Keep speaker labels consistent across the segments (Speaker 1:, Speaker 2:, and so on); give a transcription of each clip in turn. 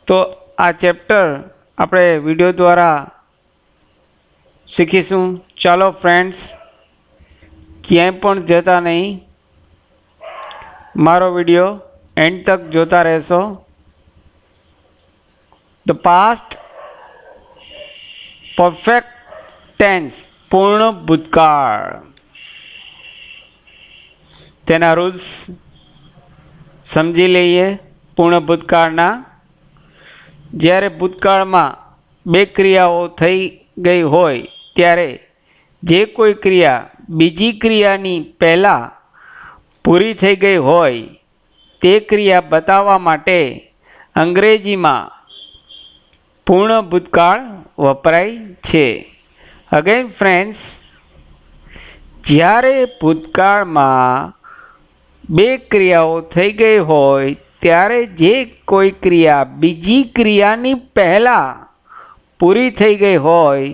Speaker 1: તો આ ચેપ્ટર આપણે વિડીયો દ્વારા શીખીશું. ચાલો ફ્રેન્ડ્સ, ક્યાંય પણ જતા નહીં, મારો વિડીયો એન્ડ તક જોતા રહેશો. ધ પાસ્ટ પરફેક્ટ ટેન્સ, પૂર્ણ ભૂતકાળ, તેના રૂલ્સ સમજી લઈએ. પૂર્ણ ભૂતકાળના, જ્યારે ભૂતકાળમાં બે ક્રિયાઓ થઈ ગઈ હોય ત્યારે જે કોઈ ક્રિયા બીજી ક્રિયાની પહેલાં પૂરી થઈ ગઈ હોય તે ક્રિયા બતાવવા માટે અંગ્રેજીમાં પૂર્ણ ભૂતકાળ વપરાય છે. અગેન ફ્રેન્ડ્સ, જ્યારે ભૂતકાળમાં બે ક્રિયાઓ થઈ ગઈ હોય ત્યારે જે કોઈ ક્રિયા બીજી ક્રિયાની પહેલાં પૂરી થઈ ગઈ હોય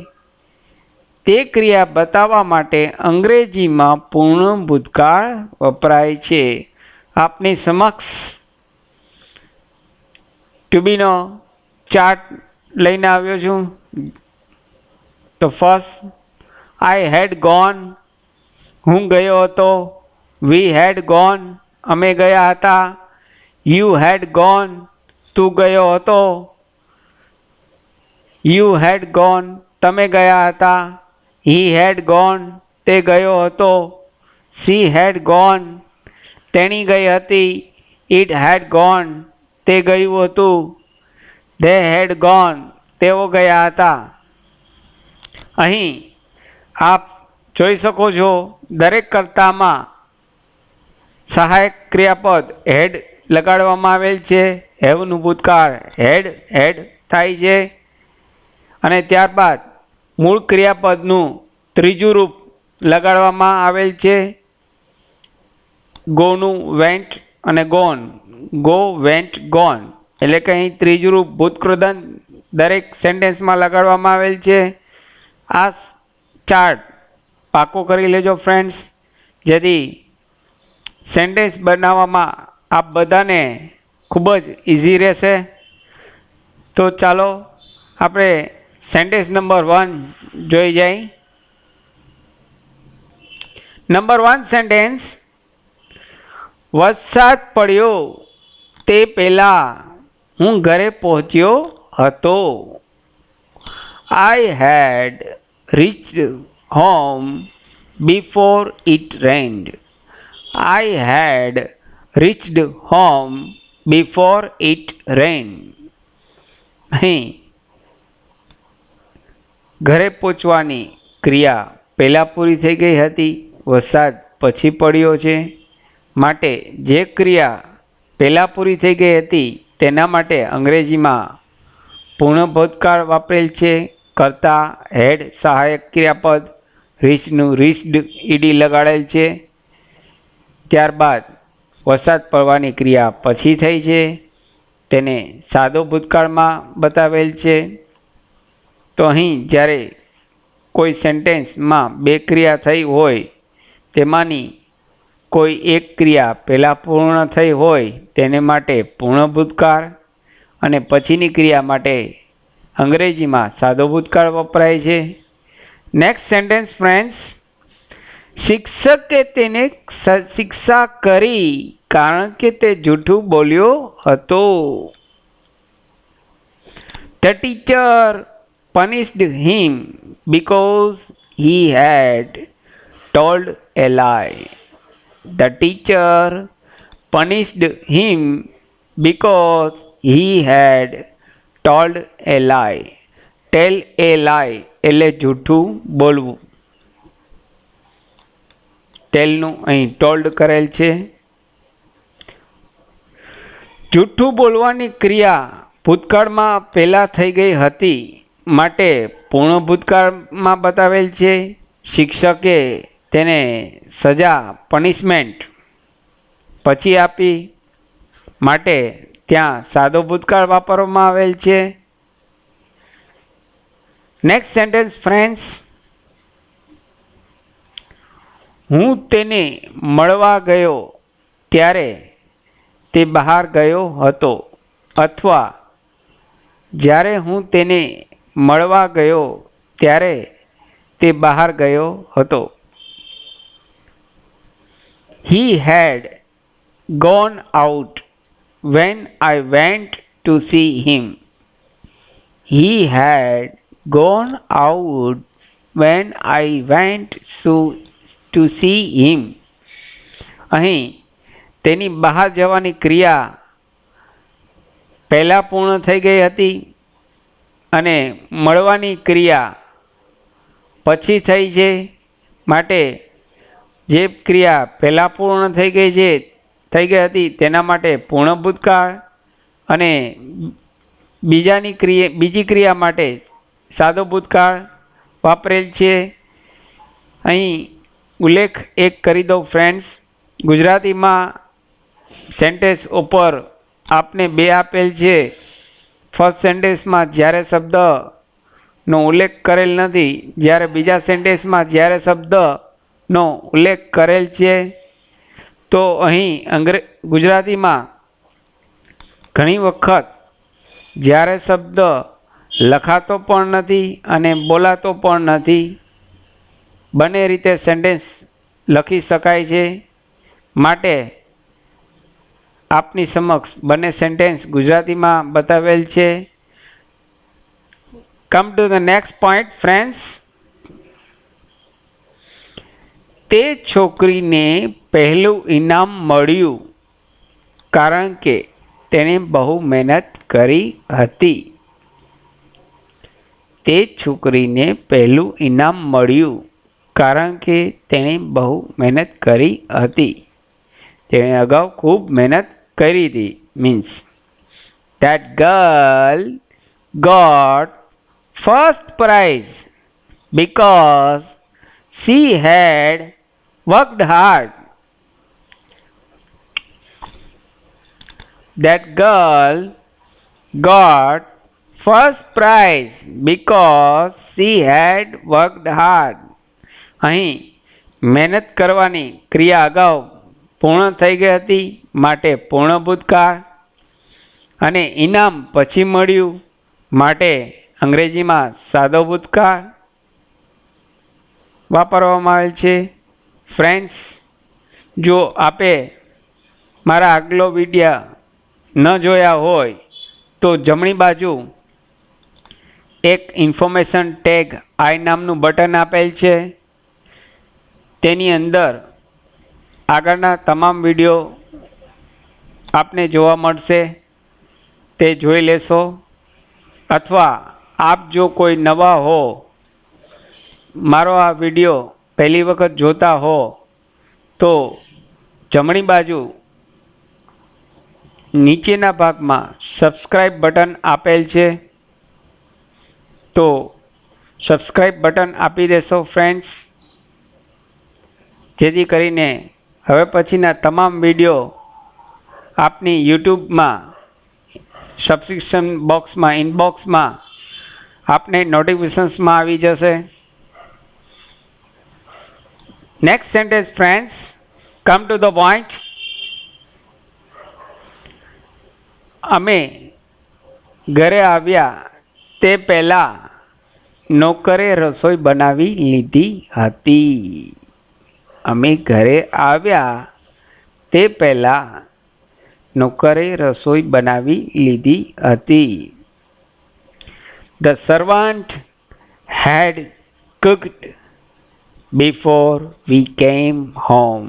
Speaker 1: તે ક્રિયા બતાવવા માટે અંગ્રેજીમાં પૂર્ણ ભૂતકાળ વપરાય છે. આપની સમક્ષ ટુબીનો ચાર્ટ લઈને આવ્યો છું. તો ફર્સ્ટ, આઈ હેડ ગોન, હું ગયો હતો. વી હેડ ગોન, અમે ગયા હતા. યુ હેડ ગોન, તું ગયો હતો. યુ હેડ ગોન, તમે ગયા હતા. હી હેડ ગોન, તે ગયો હતો. સી હેડ ગોન, તેણી ગઈ હતી. ઇટ હેડ ગોન, તે ગયું હતું. ધે હેડ ગોન, તેઓ ગયા હતા. અહીં આપ જોઈ શકો છો, દરેક કર્તામાં સહાયક ક્રિયાપદ હેડ લગાડવામાં આવેલ છે. હેવનું ભૂતકાળ હેડ હેડ થાય છે. અને ત્યારબાદ મૂળ ક્રિયાપદનું ત્રીજું રૂપ લગાડવામાં આવેલ છે. ગોનું વેન્ટ અને ગોન, ગો વેન્ટ ગોન, એટલે કે અહીં ત્રીજું રૂપ ભૂતકૃદંત દરેક સેન્ટેન્સમાં લગાડવામાં આવેલ છે. આ ચાર્ટ પાકો કરી લેજો ફ્રેન્ડ્સ, જેથી સેન્ટેન્સ બનાવવામાં આપ બધાને ખૂબ જ ઇઝી રહેશે. તો ચાલો આપણે સેન્ટેન્સ નંબર 1 જોઈ જાય. નંબર 1 સેન્ટેન્સ, વરસાદ પડ્યો તે પહેલાં હું ઘરે પહોંચ્યો હતો. I had reached home before it rained. I had reached home before it rained. અહીં ઘરે પહોંચવાની ક્રિયા પહેલાં પૂરી થઈ ગઈ હતી, વરસાદ પછી પડ્યો છે. માટે જે ક્રિયા પહેલાં પૂરી થઈ ગઈ હતી તેના માટે અંગ્રેજીમાં પૂર્ણ ભૂતકાળ વાપરેલ છે. કર્તા હેડ, સહાયક ક્રિયાપદ રીચનું રીચ્ડ ઈડી લગાડેલ છે. ત્યારબાદ વરસાદ પડવાની ક્રિયા પછી થઈ છે, તેને સાદો ભૂતકાળમાં બતાવેલ છે. તો અહીં જ્યારે કોઈ સેન્ટેન્સમાં બે ક્રિયા થઈ હોય તેમાંની કોઈ એક ક્રિયા પહેલાં પૂર્ણ થઈ હોય તેને માટે પૂર્ણ ભૂતકાળ અને પછીની ક્રિયા માટે અંગ્રેજીમાં સાદો ભૂતકાળ વપરાય છે. નેક્સ્ટ સેન્ટેન્સ ફ્રેન્ડ્સ, શિક્ષકે તેને શિક્ષા કરી કારણ કે તે જૂઠું બોલ્યો હતો. The teacher punished him because he had told a lie. The teacher punished him because he had told a lie. Tell a lie એટલે જૂઠું બોલવું. ટેલનું અહીં ટોલ્ડ કરેલ છે. જૂઠું બોલવાની ક્રિયા ભૂતકાળમાં પહેલાં થઈ ગઈ હતી માટે પૂર્ણ ભૂતકાળમાં બતાવેલ છે. શિક્ષકે તેને સજા પનિશમેન્ટ પછી આપી માટે ત્યાં સાદો ભૂતકાળ વાપરવામાં આવેલ છે. નેક્સ્ટ સેન્ટેન્સ ફ્રેન્ડ્સ, હું તેને મળવા ગયો ત્યારે તે બહાર ગયો હતો, અથવા જ્યારે હું તેને મળવા ગયો ત્યારે તે બહાર ગયો હતો. He had gone out when I went to see him. He had gone out when I went to see him. અહીં તેની બહાર જવાની ક્રિયા પહેલાં પૂર્ણ થઈ ગઈ હતી અને મળવાની ક્રિયા પછી થઈ છે. માટે જે ક્રિયા પહેલાં પૂર્ણ થઈ ગઈ હતી તેના માટે પૂર્ણ ભૂતકાળ અને બીજી ક્રિયા માટે સાદો ભૂતકાળ વાપરેલ છે. અહીં ઉલ્લેખ એક કરી દઉં ફ્રેન્ડ્સ, ગુજરાતીમાં સેન્ટેન્સ ઉપર આપને બે આપેલ છે. ફર્સ્ટ સેન્ટેન્સમાં જ્યારે શબ્દનો ઉલ્લેખ કરેલ નથી, જ્યારે બીજા સેન્ટેન્સમાં જ્યારે શબ્દનો ઉલ્લેખ કરેલ છે. તો અહીં ગુજરાતીમાં ઘણી વખત જ્યારે શબ્દ લખાતો પણ નથી અને બોલાતો પણ નથી, બંને રીતે સેન્ટેન્સ લખી શકાય છે. માટે આપની સમક્ષ બંને સેન્ટેન્સ ગુજરાતીમાં બતાવેલ છે. Come to the next point friends. તે છોકરીને પહેલું ઇનામ મળ્યું કારણ કે તેણે બહુ મહેનત કરી હતી. તે છોકરીને પહેલું ઇનામ મળ્યું કારણ કે તેણે બહુ મહેનત કરી હતી. તેણે અગાઉ ખૂબ મહેનત કરી હતી. Means that girl got first prize because she had worked hard. That girl got first prize because she had worked hard. અહીં મહેનત કરવાની ક્રિયા અગાઉ પૂર્ણ થઈ ગઈ હતી માટે પૂર્ણ ભૂતકાળ અને ઇનામ પછી મળ્યું માટે અંગ્રેજીમાં સાદો ભૂતકાળ વાપરવામાં આવેલ છે. ફ્રેન્ડ્સ, જો આપે મારા આગલો વિડીયો ન જોયા હોય તો જમણી બાજુ એક ઇન્ફોર્મેશન ટેગ આઈ નામનું બટન આપેલ છે. તેની અંદર આગળના તમામ વિડીયો આપને જોવા મળશે, તે જોઈ લેશો. અથવા આપ જો કોઈ નવા હો, મારો આ વિડીયો પહેલી વખત જોતા હો, તો જમણી બાજુ નીચેના ભાગમાં સબસ્ક્રાઈબ બટન આપેલ છે, તો સબસ્ક્રાઈબ બટન આપી દેશો ફ્રેન્ડ્સ, જેથી કરીને હવે પછીના તમામ વિડીયો આપની યુટ્યુબમાં સબસ્ક્રિપ્શન બોક્સમાં ઇનબોક્સમાં આપને નોટિફિકેશન્સમાં આવી જશે. Next sentence friends, come to the point. અમે ઘરે આવ્યા તે પહેલાં નોકરે રસોઈ બનાવી લીધી હતી. અમે ઘરે આવ્યા તે પહેલાં નોકરે રસોઈ બનાવી લીધી હતી. The servant had cooked before we came home.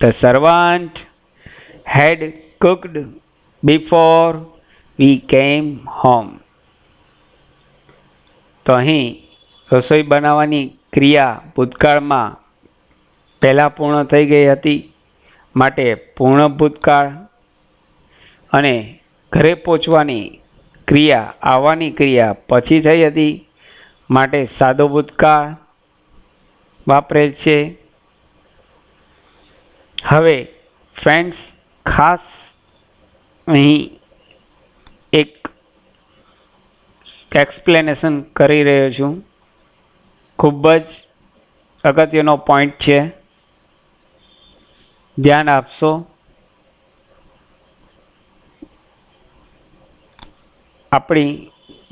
Speaker 1: The servant had cooked before we came home. તો અહીં રસોઈ બનાવવાની ક્રિયા ભૂતકાળમાં પહેલાં પૂર્ણ થઈ ગઈ હતી માટે પૂર્ણ ભૂતકાળ અને ઘરે પહોંચવાની ક્રિયા આવવાની ક્રિયા પછી થઈ હતી માટે સાદો ભૂતકાળ વાપરેલ છે. હવે ફ્રેન્ડ્સ, ખાસ અહીં એક એક્સપ્લેનેશન કરી રહ્યો છું. ખૂબ જ અગત્યનો પોઈન્ટ છે, ધ્યાન આપશો. આપણી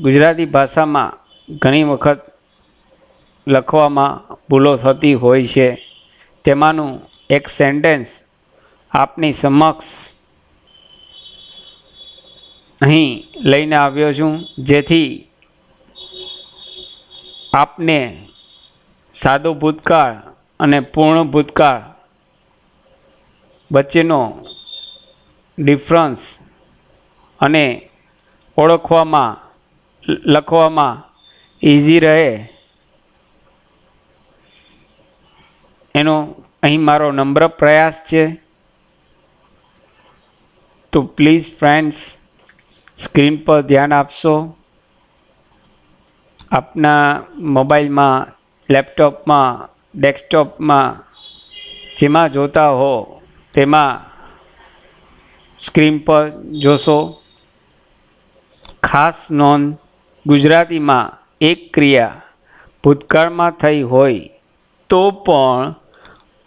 Speaker 1: ગુજરાતી ભાષામાં ઘણી વખત લખવામાં ભૂલો થતી હોય છે. તેમાંનું એક સેન્ટેન્સ આપની સમક્ષ અહીં લઈને આવ્યો છું, જેથી આપને સાદો ભૂતકાળ અને પૂર્ણ ભૂતકાળ વચ્ચેનો ડિફરન્સ અને ઓળખવામાં લખવામાં ઇઝી રહે એનો અહીં મારો નમ્ર પ્રયાસ છે. તો પ્લીઝ ફ્રેન્ડ્સ, સ્ક્રીન પર ધ્યાન આપશો. આપના મોબાઈલમાં, લેપટોપમાં, ડેસ્કટોપમાં જેમાં જોતા હો તેમાં સ્ક્રીન પર જોશો. ખાસ નોંધ: ગુજરાતીમાં એક ક્રિયા ભૂતકાળમાં થઈ હોય તો પણ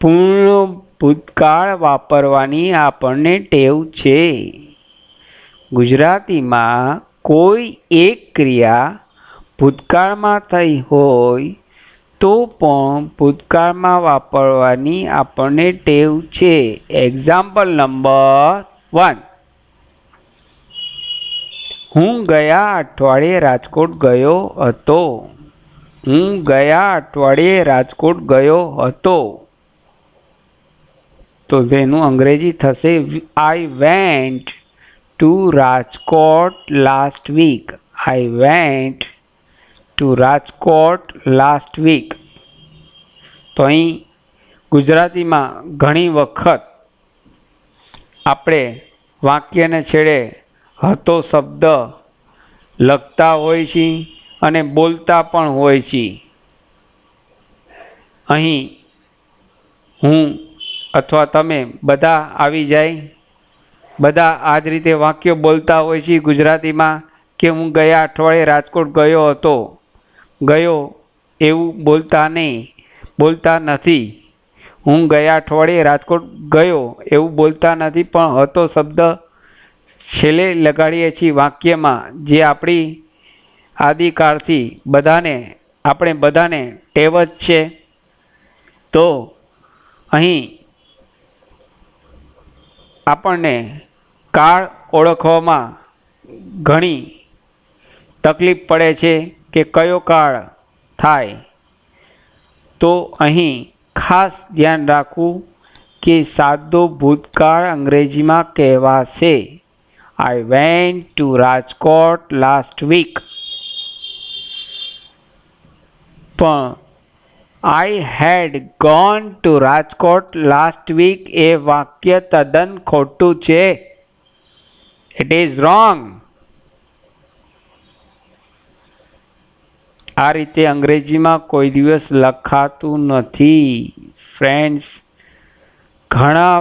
Speaker 1: પૂર્ણ ભૂતકાળ વાપરવાની આપણને ટેવ છે. ગુજરાતીમાં કોઈ એક ક્રિયા ભૂતકાળમાં થઈ હોય તો પણ ભૂતકાળમાં વાપરવાની આપણને ટેવ છે. Example number 1. હું ગયા અઠવાડિયે રાજકોટ ગયો હતો. હું ગયા અઠવાડિયે રાજકોટ ગયો હતો. તો તેનું અંગ્રેજી થશે I went to Rajkot last week. I went to Rajkot last week. તો અહીં ગુજરાતીમાં ઘણી વખત આપણે વાક્યને છેડે હતો શબ્દ લખતા હોય છે અને બોલતા પણ હોય છે. અહીં હું અથવા તમે બધા આવી જાય. બધા આ જ રીતે વાક્યો બોલતા હોય છે ગુજરાતીમાં કે હું ગયા અઠવાડિયે રાજકોટ ગયો હતો. ગયો એવું બોલતા નથી. હું ગયા અઠવાડિયે રાજકોટ ગયો એવું બોલતા નથી, પણ હતો શબ્દ છેલ્લે લગાડીએ છીએ વાક્યમાં, જે આપણી આદિકાળથી આપણે બધાને ટેવ જ છે. તો અહીં આપણને કાળ ઓળખવામાં ઘણી તકલીફ પડે છે કે કયો કાળ થાય. તો અહીં ખાસ ધ્યાન રાખવું કે સાદો ભૂતકાળ અંગ્રેજીમાં કહેવાશે I went to Rajkot last week. પણ I had gone to Rajkot last week એ વાક્ય તદ્દન ખોટું છે. It is wrong. આ રીતે અંગ્રેજીમાં કોઈ દિવસ લખાતું નથી. ફ્રેન્ડ્સ, ઘણા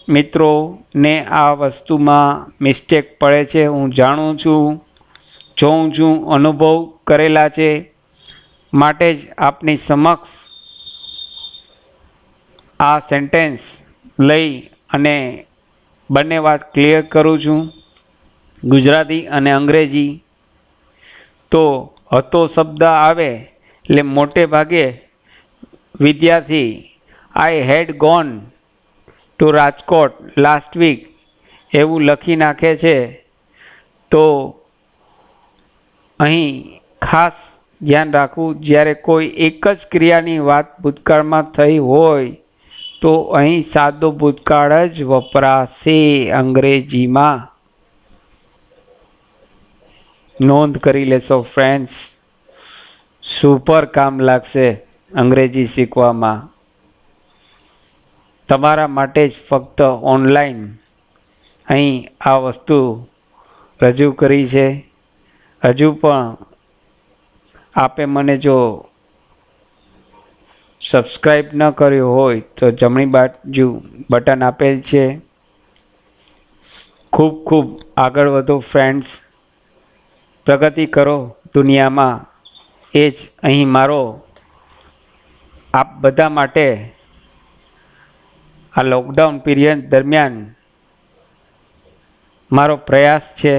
Speaker 1: મિત્રોને આ વસ્તુમાં મિસ્ટેક પડે છે. હું જાણું છું, જોઉં છું, અનુભવ કરેલા છે. માટે જ આપની સમક્ષ આ સેન્ટેન્સ લઈ અને બંને વાત ક્લિયર કરું છું, ગુજરાતી અને અંગ્રેજી. તો હતો શબ્દ આવે એટલે મોટે ભાગે વિદ્યાર્થી I had gone to Rajkot last week એવું લખી નાખે છે. તો અહીં ખાસ ધ્યાન રાખવું, જ્યારે કોઈ એક જ ક્રિયાની વાત ભૂતકાળમાં થઈ હોય તો અહીં સાદો ભૂતકાળ જ વપરાશે અંગ્રેજીમાં. નોંધ કરી લેશો ફ્રેન્ડ્સ, સુપર કામ લાગશે અંગ્રેજી શીખવામાં. તમારા માટે જ ફક્ત ઓનલાઈન અહીં આ વસ્તુ રજૂ કરી છે. હજુ પણ આપે મને જો સબસ્ક્રાઈબ ન કર્યું હોય તો જમણી બાજુ બટન આપેલ છે. ખૂબ ખૂબ આગળ વધો ફ્રેન્ડ્સ, પ્રગતિ કરો દુનિયામાં. એ જ અહીં મારો આપ બધા માટે આ લોકડાઉન પીરિયડ દરમિયાન મારો પ્રયાસ છે.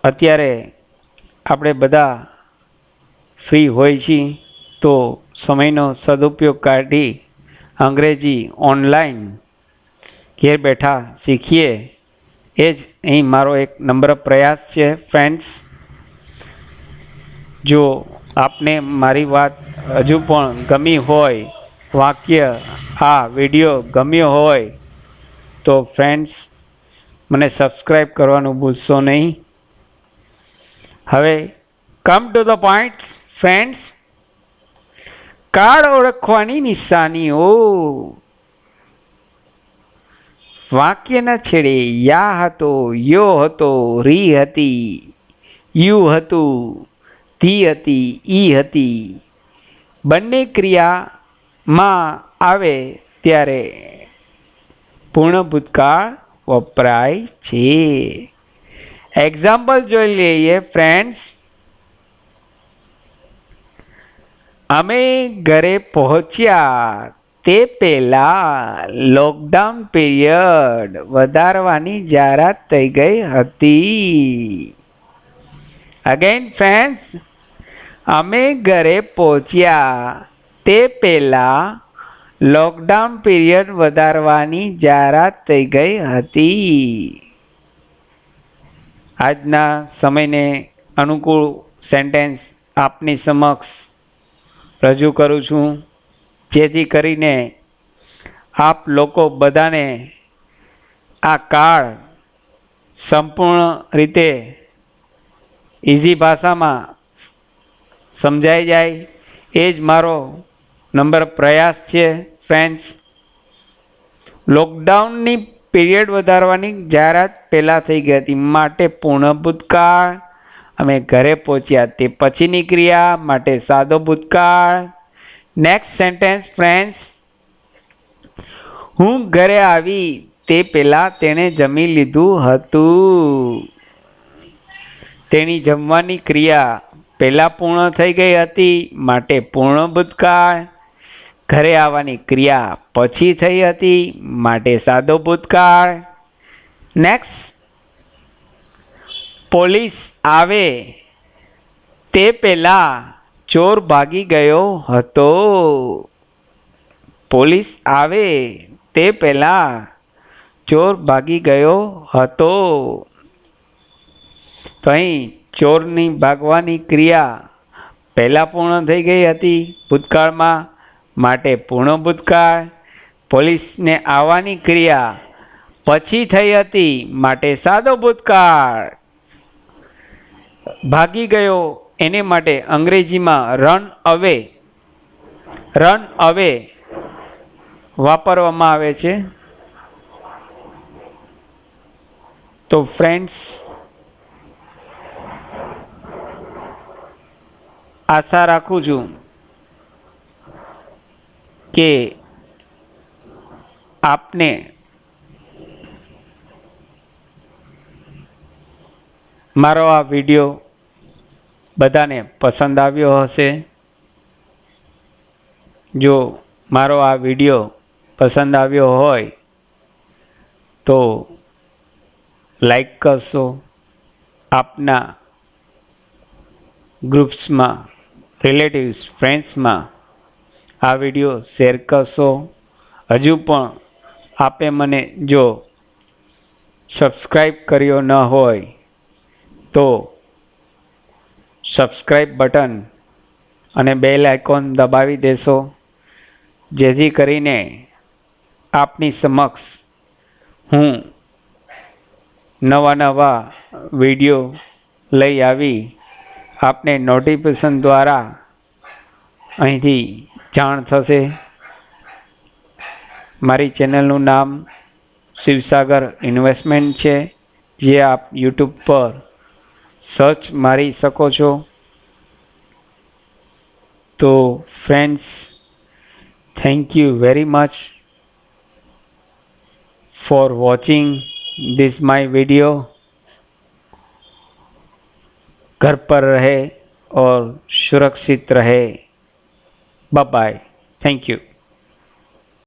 Speaker 1: અત્યારે આપણે બધા ફ્રી હોય છીએ, તો સમયનો સદુપયોગ કાઢી અંગ્રેજી ઓનલાઈન ઘેર બેઠા શીખીએ, એ જ અહીં મારો એક નમ્ર પ્રયાસ છે ફ્રેન્ડ્સ. જો આપને મારી વાત હજુ પણ ગમી હોય, વાક્ય આ વિડીયો ગમ્યો હોય, તો ફ્રેન્ડ્સ મને સબસ્ક્રાઈબ કરવાનું ભૂલશો નહીં. હવે come to the point friends. કાળ ઓળખવાની નિશાનીઓ. વાક્યના છેડે યા હતો, યો હતો, રી હતી, યુ હતું, ધી હતી, ઈ હતી. બંને ક્રિયામાં આવે ત્યારે પૂર્ણ ભૂતકાળ વપરાય છે. એક્ઝામ્પલ જોઈ લઈએ ફ્રેન્ડ્સ. અમે ઘરે પહોંચ્યા તે પહેલા લોકડાઉન પીરિયડ વધારવાની જાહેરાત થઈ ગઈ હતી. અગેન ફ્રેન્ડ્સ, અમે ઘરે પહોંચ્યા તે પહેલા લોકડાઉન પીરિયડ વધારવાની જાહેરાત થઈ ગઈ હતી. આજના સમયને અનુકૂળ સેન્ટેન્સ આપની સમક્ષ રજૂ કરું છું, જેથી કરીને આપ લોકો બધાને આ કાળ સંપૂર્ણ રીતે ઇઝી ભાષામાં સમજાઈ જાય, એ જ મારો નંબર પ્રયાસ છે ફ્રેન્ડ્સ. લોકડાઉનની પીરિયડ વધારવાની જાહેરાત પહેલાં થઈ ગઈ હતી, માટે પૂર્ણ ભૂતકાળ. અમે ઘરે પહોંચ્યા તે પછીની ક્રિયા, માટે સાદો ભૂતકાળ. Next sentence friends. હું ઘરે આવી તે પહેલાં તેણે જમી લીધું હતું. તેની જમવાની ક્રિયા પહેલાં પૂર્ણ થઈ ગઈ હતી, માટે પૂર્ણ ભૂતકાળ. ઘરે આવવાની ક્રિયા પછી થઈ હતી, માટે સાદો ભૂતકાળ. નેક્સ્ટ. પોલીસ આવે તે પહેલાં ચોર ભાગી ગયો હતો. પોલીસ આવે તે પહેલાં ચોર ભાગી ગયો હતો. તો અહીં ચોરની ભાગવાની ક્રિયા પહેલાં પૂર્ણ થઈ ગઈ હતી ભૂતકાળમાં, માટે પૂર્ણ ભૂતકાળ. પોલીસને આવવાની ક્રિયા પછી થઈ હતી, માટે સાદો ભૂતકાળ. ભાગી ગયો એને માટે અંગ્રેજીમાં રન અવે વાપરવામાં આવે છે. તો ફ્રેન્ડ્સ, આશા રાખું છું કે આપને મારો આ વિડીયો બધાને પસંદ આવ્યો હશે. જો મારો આ વિડીયો પસંદ આવ્યો હોય તો લાઈક કરશો, આપના ગ્રુપ્સમાં, રિલેટિવ્સ, ફ્રેન્ડ્સમાં આ વિડીયો શેર કરશો. હજુ પણ આપે મને જો સબસ્ક્રાઈબ કર્યો ન હોય તો સબસ્ક્રાઈબ બટન અને બેલ આઇકોન દબાવી દેશો, જેથી કરીને આપની સમક્ષ હું નવા વિડીયો લઈ આવી આપને નોટિફિકેશન દ્વારા અહીંથી જાણ થશે. મારી ચેનલનું નામ શિવસાગર ઇન્વેસ્ટમેન્ટ છે, જે આપ યુટ્યુબ પર સર્ચ મારી શકો છો. તો friends, thank you very much for watching this my video. घर पर रहे और सुरक्षित रहे. Bye bye. Thank you.